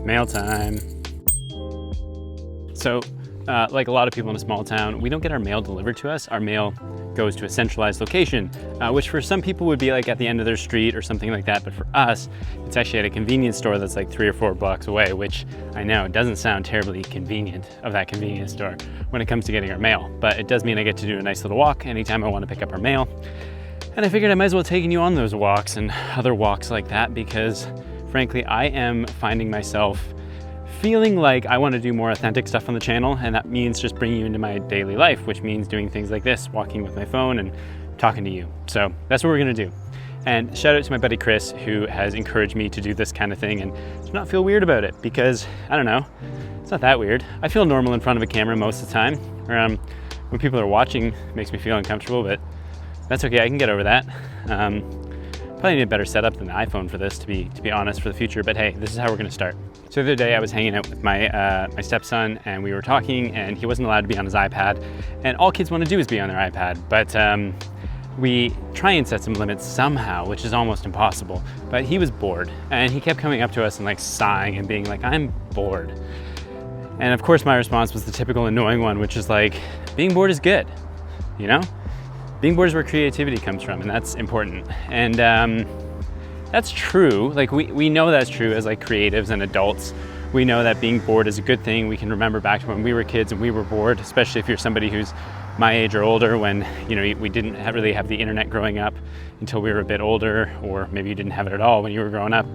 Mail time. So, like a lot of people in a small town, we don't get our mail delivered to us. Our mail goes to a centralized location, which for some people would be like at the end of their street or something like that. But for us, it's actually at a convenience store that's like 3 or 4 blocks away, which I know doesn't sound terribly convenient of that convenience store when it comes to getting our mail. But it does mean I get to do a nice little walk anytime I want to pick up our mail. And I figured I might as well take you on those walks and other walks like that because frankly, I am finding myself feeling like I want to do more authentic stuff on the channel, and that means just bringing you into my daily life, which means doing things like this, walking with my phone and talking to you. So that's what we're gonna do. And shout out to my buddy Chris, who has encouraged me to do this kind of thing and to not feel weird about it, because I don't know, it's not that weird. I feel normal in front of a camera most of the time. When people are watching, it makes me feel uncomfortable, but that's okay, I can get over that. Probably need a better setup than the iPhone for this, to be honest, for the future, but hey, this is how we're gonna start. So the other day I was hanging out with my stepson and we were talking, and he wasn't allowed to be on his iPad, and all kids want to do is be on their iPad, but we try and set some limits somehow, which is almost impossible. But he was bored, and he kept coming up to us and like sighing and being like, I'm bored. And of course my response was the typical annoying one, which is like, being bored is good, you know? Being bored is where creativity comes from, and that's important. And that's true. Like we know that's true as like creatives and adults. We know that being bored is a good thing. We can remember back to when we were kids and we were bored, especially if you're somebody who's my age or older, when we didn't really have the internet growing up until we were a bit older, or maybe you didn't have it at all when you were growing up.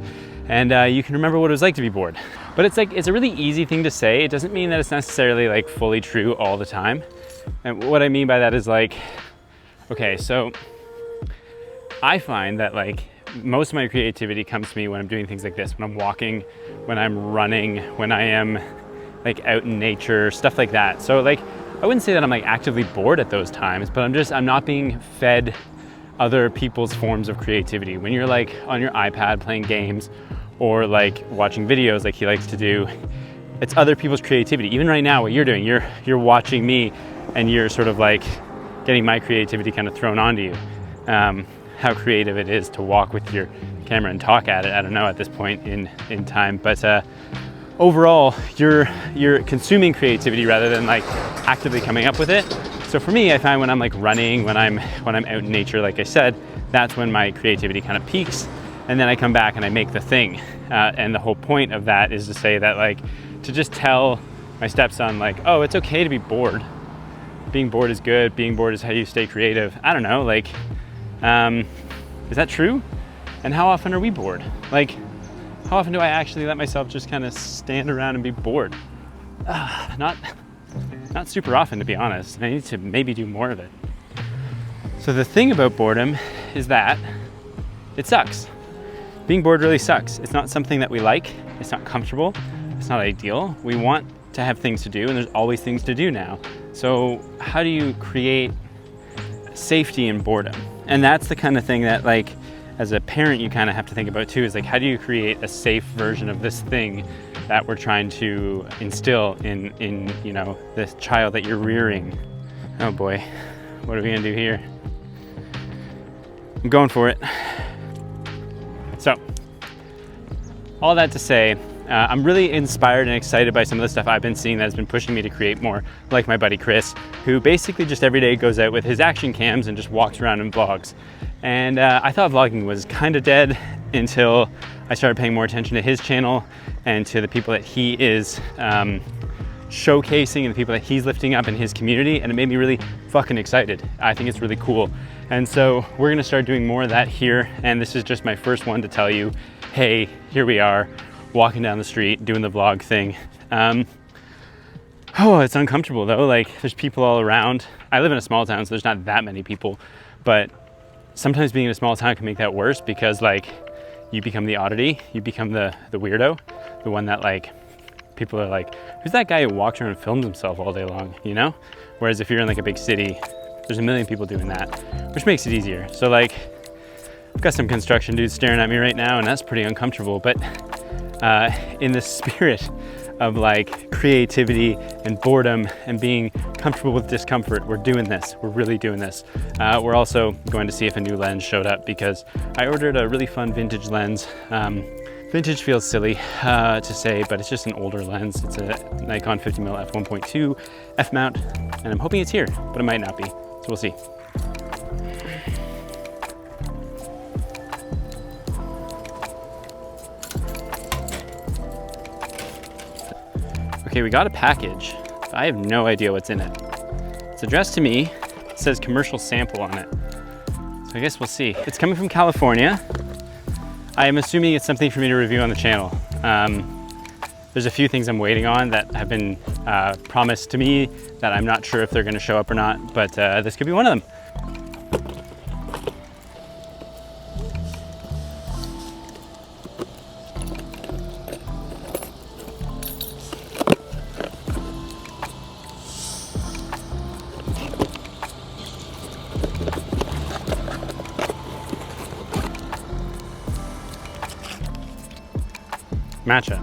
And you can remember what it was like to be bored. But it's a really easy thing to say. It doesn't mean that it's necessarily like fully true all the time. And what I mean by that is like, okay, so I find that like most of my creativity comes to me when I'm doing things like this, when I'm walking, when I'm running, when I am like out in nature, stuff like that. So like, I wouldn't say that I'm like actively bored at those times, but I'm not being fed other people's forms of creativity. When you're like on your iPad playing games or like watching videos like he likes to do, it's other people's creativity. Even right now, what you're doing, you're watching me and you're sort of like getting my creativity kind of thrown onto you. How creative it is to walk with your camera and talk at it, I don't know at this point in time, but overall, you're consuming creativity rather than like actively coming up with it. So for me, I find when I'm like running, when I'm out in nature, like I said, that's when my creativity kind of peaks, and then I come back and I make the thing. And the whole point of that is to say that like, to just tell my stepson like, oh, it's okay to be bored. Being bored is good. Being bored is how you stay creative. I don't know, like, is that true? And how often are we bored? Like, how often do I actually let myself just kind of stand around and be bored? Not super often, to be honest. I need to maybe do more of it. So the thing about boredom is that it sucks. Being bored really sucks. It's not something that we like. It's not comfortable. It's not ideal. We want to have things to do, and there's always things to do now. So how do you create safety in boredom? And that's the kind of thing that like, as a parent, you kind of have to think about too, is like, how do you create a safe version of this thing that we're trying to instill in this child that you're rearing? Oh boy, what are we gonna do here? I'm going for it. So, all that to say, I'm really inspired and excited by some of the stuff I've been seeing that has been pushing me to create more, like my buddy Chris, who basically just every day goes out with his action cams and just walks around and vlogs. And I thought vlogging was kind of dead until I started paying more attention to his channel and to the people that he is showcasing and the people that he's lifting up in his community, and it made me really fucking excited. I think it's really cool. And so we're gonna start doing more of that here, and this is just my first one to tell you, hey, here we are, walking down the street, doing the vlog thing. Oh, it's uncomfortable though. Like, there's people all around. I live in a small town, so there's not that many people, but sometimes being in a small town can make that worse because like, you become the oddity, you become the weirdo, the one that like, people are like, who's that guy who walks around and films himself all day long, you know? Whereas if you're in like a big city, there's a million people doing that, which makes it easier. So like, I've got some construction dudes staring at me right now, and that's pretty uncomfortable, but in the spirit of like creativity and boredom and being comfortable with discomfort, we're doing this. We're really doing this. We're also going to see if a new lens showed up, because I ordered a really fun vintage lens Vintage feels silly to say, but it's just an older lens. It's a Nikon 50mm f1.2 f-mount, and I'm hoping it's here, but it might not be, so we'll see. Okay, we got a package. I have no idea what's in it. It's addressed to me. It says commercial sample on it. So I guess we'll see. It's coming from California. I am assuming it's something for me to review on the channel. There's a few things I'm waiting on that have been promised to me that I'm not sure if they're gonna show up or not, but this could be one of them. Matcha.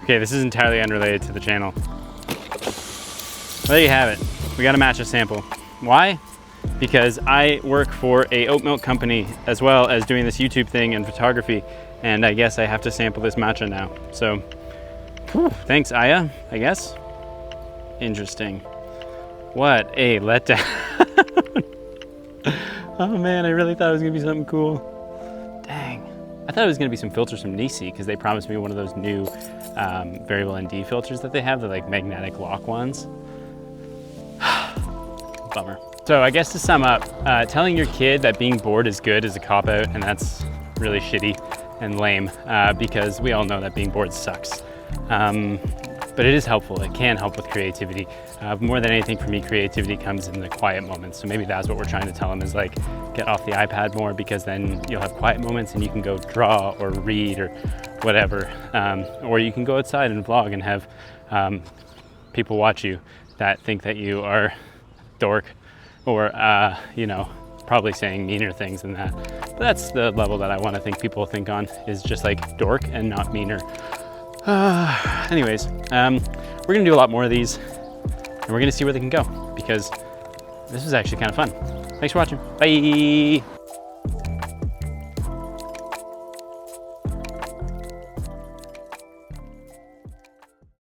Okay, this is entirely unrelated to the channel. There you have it. We got a matcha sample. Why? Because I work for a oat milk company as well as doing this YouTube thing and photography, and I guess I have to sample this matcha now. So, thanks Aya, I guess. Interesting. What a letdown. Oh man, I really thought it was gonna be something cool. Dang. I thought it was gonna be some filters from Nisi because they promised me one of those new variable ND filters that they have, the like magnetic lock ones. Bummer. So I guess to sum up, telling your kid that being bored is good is a cop-out, and that's really shitty and lame because we all know that being bored sucks. But it is helpful. It can help with creativity. More than anything for me, creativity comes in the quiet moments. So maybe that's what we're trying to tell them is like, get off the iPad more because then you'll have quiet moments and you can go draw or read or whatever. Or you can go outside and vlog and have people watch you that think that you are dork or, you know, probably saying meaner things than that. But that's the level that I want to think people think on, is just like dork and not meaner. Anyways, we're gonna do a lot more of these and we're gonna see where they can go because this was actually kind of fun. Thanks for watching. Bye.